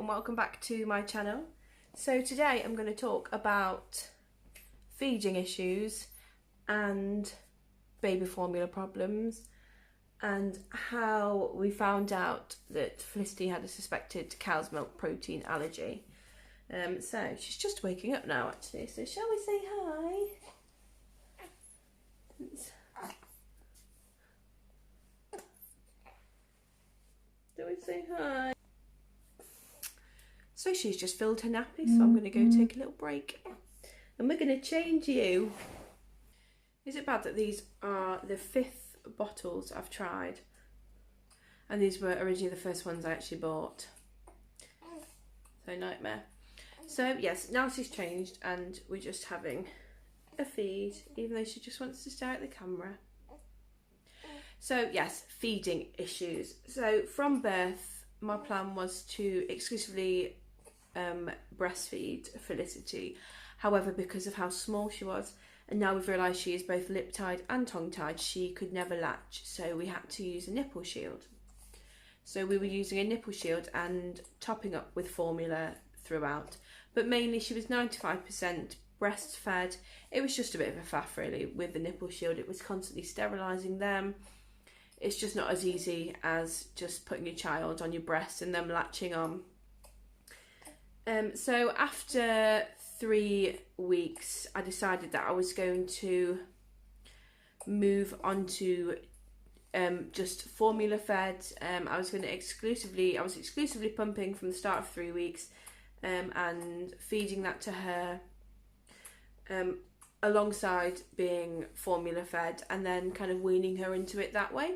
and welcome back to my channel. So today I'm going to talk about feeding issues and baby formula problems and how we found out that Felicity had a suspected cow's milk protein allergy. So she's just waking up now actually, so shall we say hi? Do we say hi? So she's just filled her nappy, so I'm going to go take a little break. And we're going to change you. Is it bad that these are the 5th bottles I've tried? And these were originally the first ones I actually bought. So nightmare. So yes, now she's changed and we're just having a feed, even though she just wants to stare at the camera. So yes, feeding issues. So from birth, my plan was to exclusively breastfeed Felicity. However, because of how small she was, and now we've realised she is both lip-tied and tongue-tied, she could never latch, so we had to use a nipple shield. So we were using a nipple shield and topping up with formula throughout, but mainly she was 95% breastfed. It was just a bit of a faff really with the nipple shield. It was constantly sterilising them. It's just not as easy as just putting your child on your breast and them latching on. So after 3 weeks, I decided that I was going to move on to just formula fed. I was exclusively pumping from the start of 3 weeks and feeding that to her alongside being formula fed, and then kind of weaning her into it that way.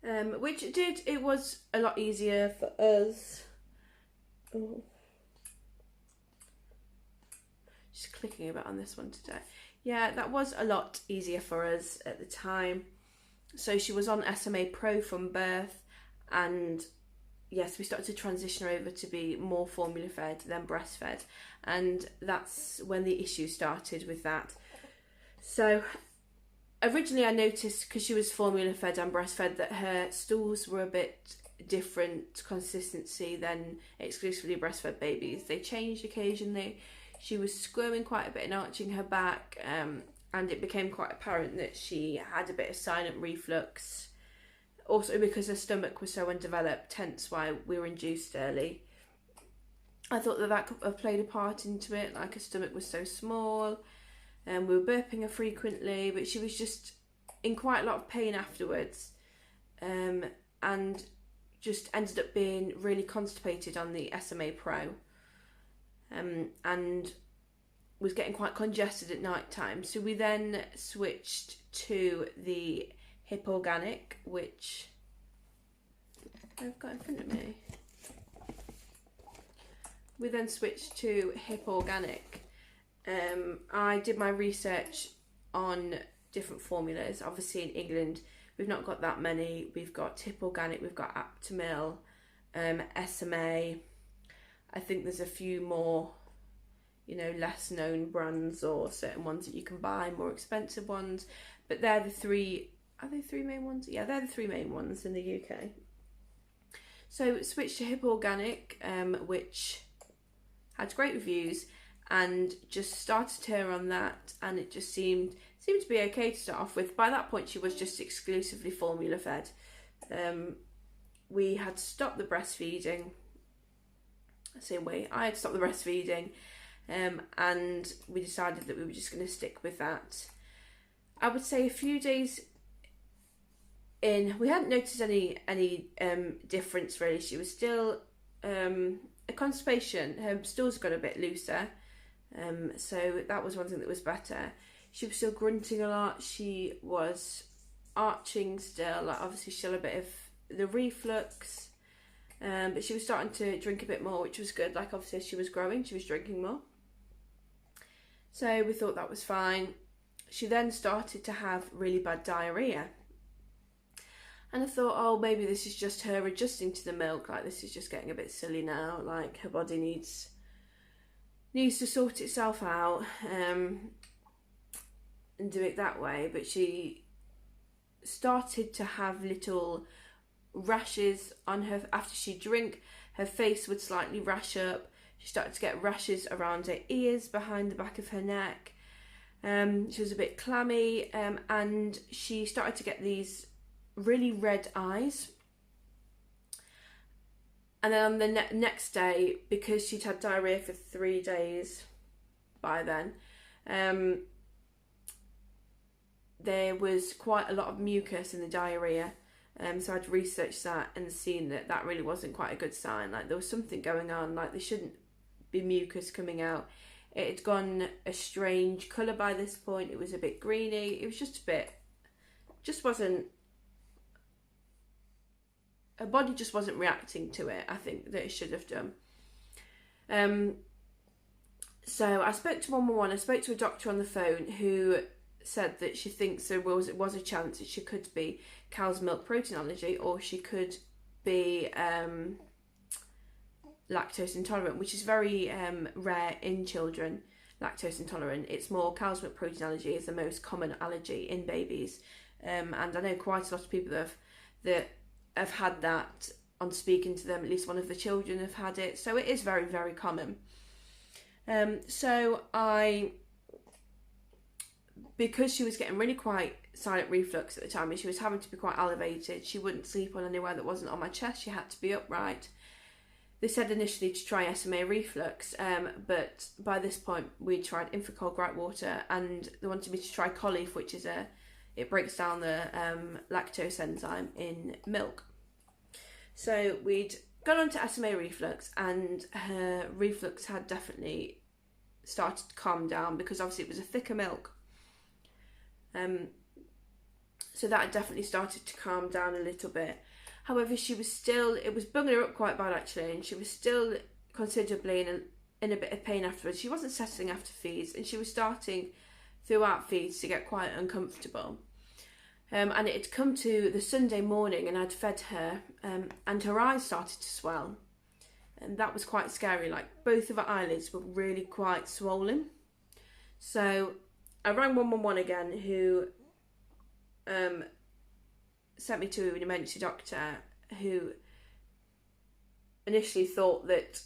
It was a lot easier for us. Oh. Just clicking a bit on this one today. Yeah, that was a lot easier for us at the time. So she was on SMA Pro from birth, and yes, we started to transition her over to be more formula fed than breastfed, and that's when the issue started with that. So originally I noticed, because she was formula fed and breastfed, that her stools were a bit different consistency than exclusively breastfed babies. They changed occasionally. She was squirming quite a bit and arching her back, and it became quite apparent that she had a bit of silent reflux. Also because her stomach was so undeveloped, hence why we were induced early. I thought that could have played a part into it, like her stomach was so small, and we were burping her frequently, but she was just in quite a lot of pain afterwards, and just ended up being really constipated on the SMA Pro, and was getting quite congested at night time. So we then switched to the Hip Organic, which I've got in front of me. We then switched to Hip Organic. I did my research on different formulas. Obviously in England we've not got that many. We've got Hip Organic, we've got Aptamil, SMA. I think there's a few more, less known brands or certain ones that you can buy, more expensive ones. But they're the three. Are they 3 main ones? Yeah, they're the 3 main ones in the UK. So switched to Hip Organic, which had great reviews, and just started her on that, and it just seemed to be okay to start off with. By that point she was just exclusively formula fed. We had stopped the breastfeeding. I had stopped the breastfeeding, and we decided that we were just going to stick with that. I would say a few days in, we hadn't noticed any difference really. She was still a constipation. Her stools got a bit looser, so that was one thing that was better. She was still grunting a lot. She was arching still, like obviously still a bit of the reflux, but she was starting to drink a bit more, which was good. Like obviously as she was growing, she was drinking more. So we thought that was fine. She then started to have really bad diarrhea. And I thought, oh, maybe this is just her adjusting to the milk. Like, this is just getting a bit silly now. Like, her body needs to sort itself out and do it that way. But she started to have little rashes on her after she'd drink. her face would slightly rash up. She started to get rashes around her ears, behind the back of her neck. She was a bit clammy, and she started to get these really red eyes. And then on the next day, because she'd had diarrhea for 3 days by then, there was quite a lot of mucus in the diarrhea. So I'd researched that and seen that that really wasn't quite a good sign. Like, there was something going on, like there shouldn't be mucus coming out. It had gone a strange colour by this point. It was a bit greeny. It was just a bit, just wasn't, her body just wasn't reacting to it, I think, that it should have done. So I spoke to 111. I spoke to a doctor on the phone who said that she thinks there was a chance that she could be cow's milk protein allergy, or she could be lactose intolerant, which is very rare in children. Lactose intolerant, it's more cow's milk protein allergy is the most common allergy in babies, and I know quite a lot of people that have had that. On speaking to them, at least one of the children have had it, so it is very, very common. So because she was getting really quite silent reflux at the time, and she was having to be quite elevated, she wouldn't sleep on anywhere that wasn't on my chest. She had to be upright. They said initially to try SMA reflux, but by this point we tried Infocold Gripe Water, and they wanted me to try Colleaf, which is it breaks down the lactose enzyme in milk. So we'd gone on to SMA reflux, and her reflux had definitely started to calm down, because obviously it was a thicker milk. So that had definitely started to calm down a little bit. However, she was still, it was bugging her up quite bad actually, and she was still considerably in a bit of pain afterwards. She wasn't settling after feeds, and she was starting throughout feeds to get quite uncomfortable. And it had come to the Sunday morning, and I'd fed her, and her eyes started to swell. And that was quite scary, like both of her eyelids were really quite swollen. So I rang 111 again, who sent me to an emergency doctor, who initially thought that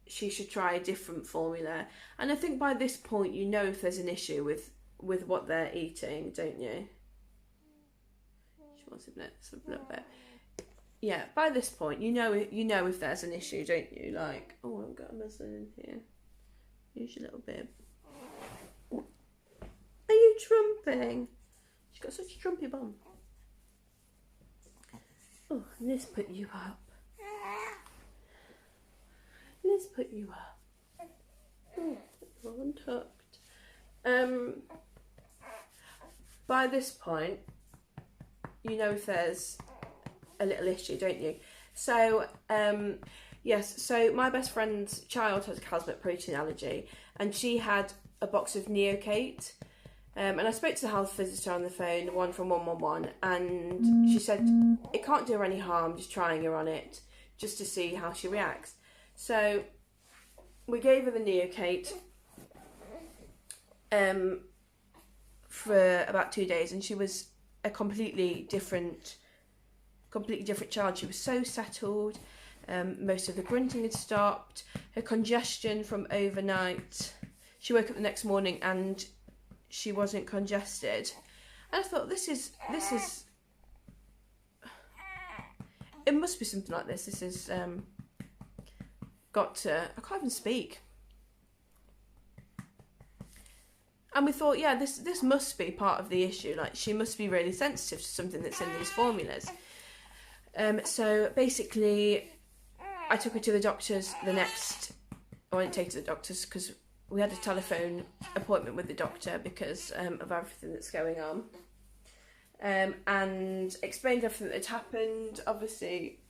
she should try a different formula. And I think by this point you know if there's an issue with what they're eating, don't you? She wants a little bit. Yeah, by this point you know if there's an issue, don't you? Like, oh, I've got a muslin in here. Use your little bib. Are you trumping? She's got such a trumpy bum. Oh, let's put you up. Let's put you up. Oh, you're untucked. By this point, you know if there's a little issue, don't you? So, yes, so my best friend's child has a cow's milk protein allergy, and she had a box of Neocate. And I spoke to the health visitor on the phone, the one from 111, and she said it can't do her any harm just trying her on it, just to see how she reacts. So we gave her the Neocate for about 2 days, and she was a completely different child. She was so settled. Most of the grunting had stopped. Her congestion from overnight, she woke up the next morning and she wasn't congested. And I thought, this is it must be something like this. This is got to, I can't even speak. And we thought, yeah, this must be part of the issue. Like, she must be really sensitive to something that's in these formulas. So basically, I took her to the doctors I didn't take her to the doctors because we had a telephone appointment with the doctor because of everything that's going on. And explained everything that had happened. Obviously,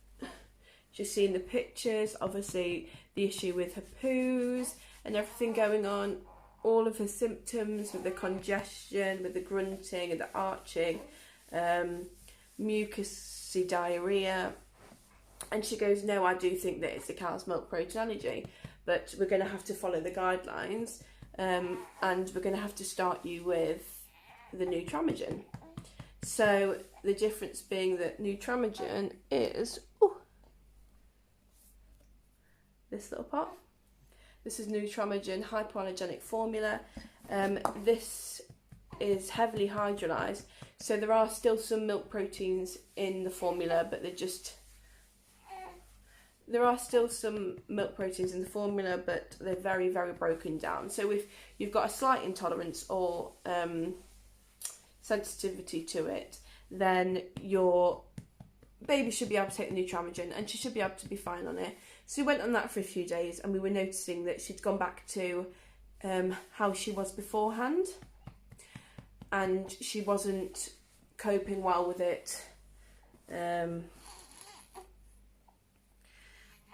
just seeing the pictures, obviously the issue with her poos and everything going on. All of her symptoms with the congestion, with the grunting and the arching, mucousy diarrhea. And she goes, no, I do think that it's a cow's milk protein allergy, but we're going to have to follow the guidelines, and we're going to have to start you with the Nutramigen. So the difference being that Nutramigen is this little pot. This is Nutramigen hypoallergenic formula. This is heavily hydrolyzed, so there are still some milk proteins in the formula, but there are still some milk proteins in the formula, but they're very, very broken down. So if you've got a slight intolerance or sensitivity to it, then your baby should be able to take the Nutramigen and she should be able to be fine on it. So we went on that for a few days and we were noticing that she'd gone back to how she was beforehand, and she wasn't coping well with it.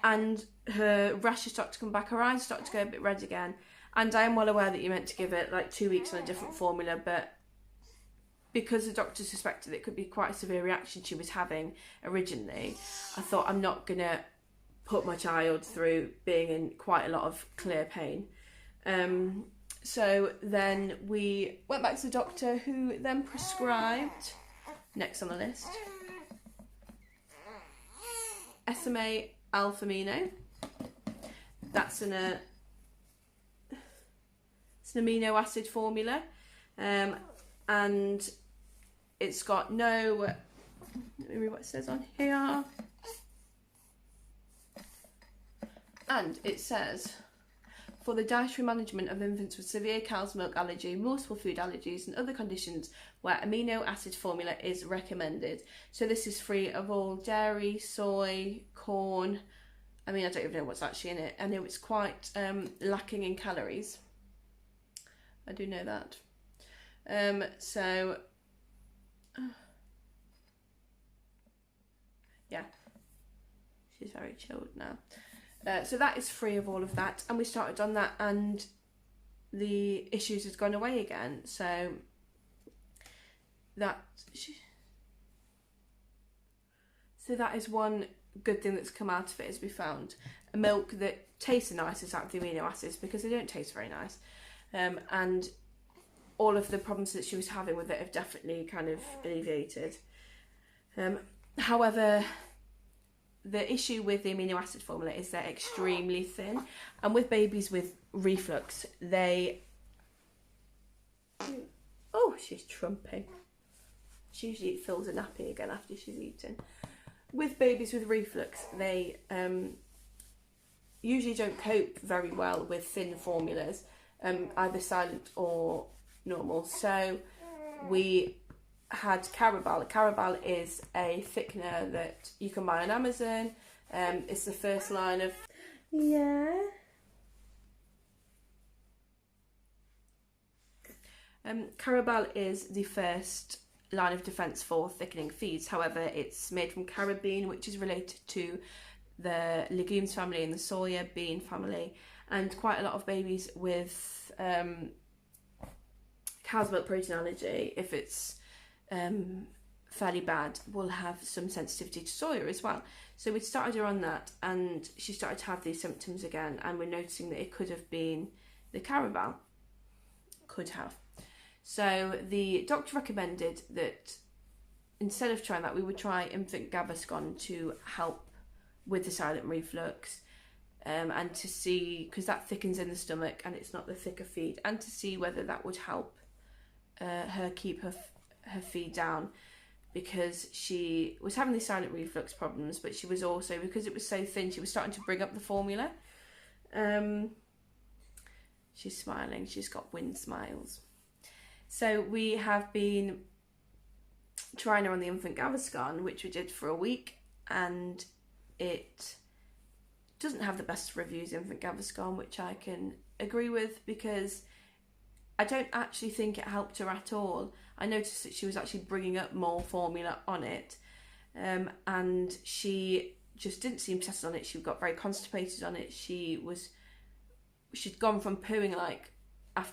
And her rashes start to come back, her eyes start to go a bit red again. And I am well aware that you're meant to give it like 2 weeks on a different formula, but because the doctor suspected it could be quite a severe reaction she was having originally, I thought I'm not going to put my child through being in quite a lot of clear pain. So then we went back to the doctor, who then prescribed, next on the list, SMA alpha-amino. That's an amino acid formula, and it's got no, let me read what it says on here, and it says, for the dietary management of infants with severe cow's milk allergy, multiple food allergies and other conditions where amino acid formula is recommended. So this is free of all dairy, soy, corn. I mean, I don't even know what's actually in it. I know it's quite lacking in calories. I do know that. Yeah, she's very chilled now. So that is free of all of that, and we started on that and the issues has gone away again. So that is one good thing that's come out of it, is we found a milk that tastes the nicest out of the amino acids, because they don't taste very nice, and all of the problems that she was having with it have definitely kind of alleviated. However, the issue with the amino acid formula is they're extremely thin, and with babies with reflux, she's trumping. She usually fills a nappy again after she's eaten. With babies with reflux, they usually don't cope very well with thin formulas, either silent or normal. So we had Carabal. Carabal is a thickener that you can buy on Amazon. It's the first line of... Yeah. Carabal is the first line of defence for thickening feeds. However, it's made from carabine, which is related to the legumes family and the soya bean family, and quite a lot of babies with cow's milk protein allergy, if it's fairly bad, will have some sensitivity to soya as well. So we started her on that, and she started to have these symptoms again, and we're noticing that it could have been the Carabal. Could have. So the doctor recommended that instead of trying that, we would try infant Gaviscon to help with the silent reflux, and to see, because that thickens in the stomach and it's not the thicker feed, and to see whether that would help her keep her feed down, because she was having these silent reflux problems, but she was also, because it was so thin, she was starting to bring up the formula. She's smiling, she's got wind smiles. So we have been trying her on the infant Gaviscon, which we did for a week, and it doesn't have the best reviews, infant Gaviscon, which I can agree with, because I don't actually think it helped her at all. I noticed that she was actually bringing up more formula on it, and she just didn't seem tested on it. She got very constipated on it. She'd gone from pooing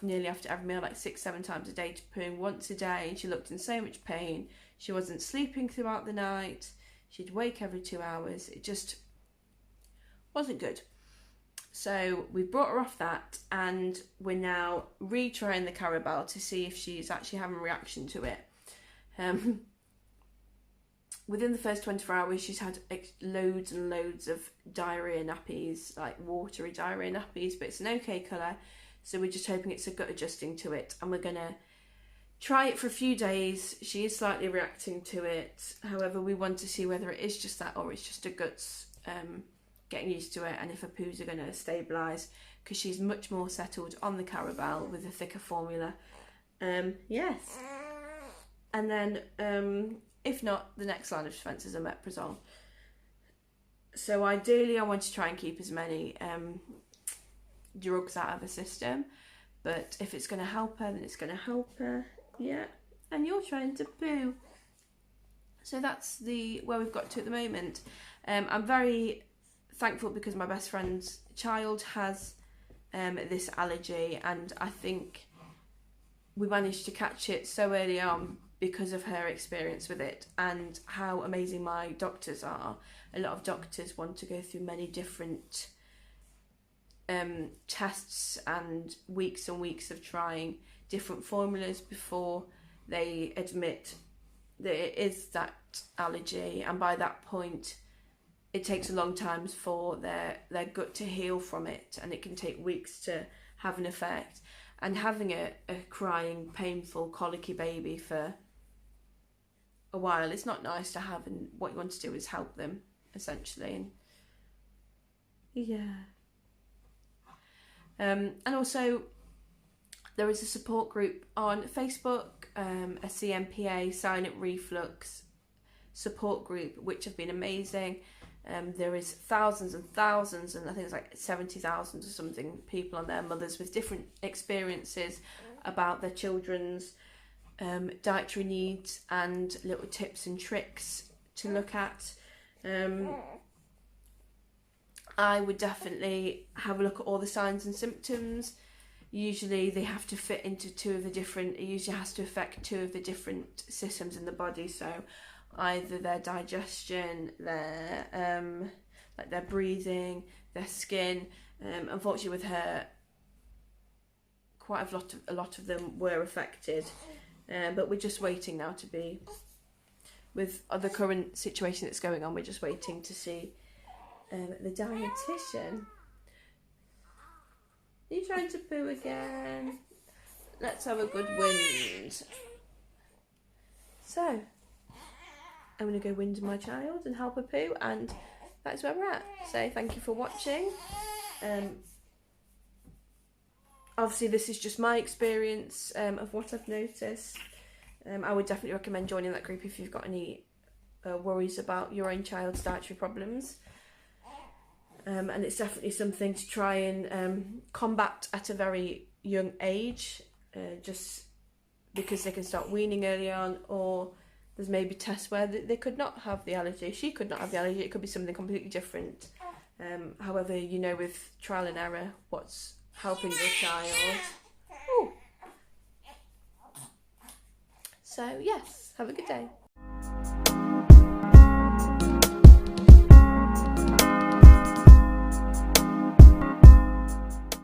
nearly after every meal, like 6-7 times a day, to pooing once a day, and she looked in so much pain. She wasn't sleeping throughout the night. She'd wake every 2 hours. It just wasn't good. So we brought her off that, and we're now retrying the Carabal to see if she's actually having a reaction to it. within the first 24 hours, she's had loads and loads of diarrhea nappies, like watery diarrhea nappies, but it's an okay colour. So we're just hoping it's a gut adjusting to it, and we're going to try it for a few days. She is slightly reacting to it. However, we want to see whether it is just that or it's just her guts getting used to it, and if her poos are going to stabilise, because she's much more settled on the Carabel with a thicker formula. Yes. And then, if not, the next line of defence is omeprazole. So ideally, I want to try and keep as many drugs out of her system. But if it's going to help her, then it's going to help her. Yeah. And you're trying to poo. So that's where we've got to at the moment. I'm very thankful because my best friend's child has this allergy, and I think we managed to catch it so early on because of her experience with it and how amazing my doctors are. A lot of doctors want to go through many different tests and weeks of trying different formulas before they admit that it is that allergy, and by that point it takes a long time for their gut to heal from it, and it can take weeks to have an effect. And having a crying, painful, colicky baby for a while, it's not nice to have, and what you want to do is help them, essentially. And yeah. And also, there is a support group on Facebook, a CMPA, Silent Reflux support group, which have been amazing. There is thousands and thousands, and I think it's like 70,000 or something, people on there, mothers with different experiences about their children's dietary needs and little tips and tricks to look at. I would definitely have a look at all the signs and symptoms. Usually they have to fit into it usually has to affect two of the different systems in the body, so either their digestion, their breathing, their skin. Unfortunately, with her, quite a lot of them were affected. But we're just waiting now to be, with the current situation that's going on, we're just waiting to see the dietitian. Are you trying to poo again? Let's have a good wind. So, I'm going to go wind my child and help her poo, and that's where we're at. So thank you for watching. Obviously this is just my experience of what I've noticed. I would definitely recommend joining that group if you've got any worries about your own child's dietary problems. And it's definitely something to try and combat at a very young age, just because they can start weaning early on, or there's maybe tests where they could not have the allergy. She could not have the allergy. It could be something completely different. However, with trial and error, what's helping your child. Ooh. So, yes, have a good day.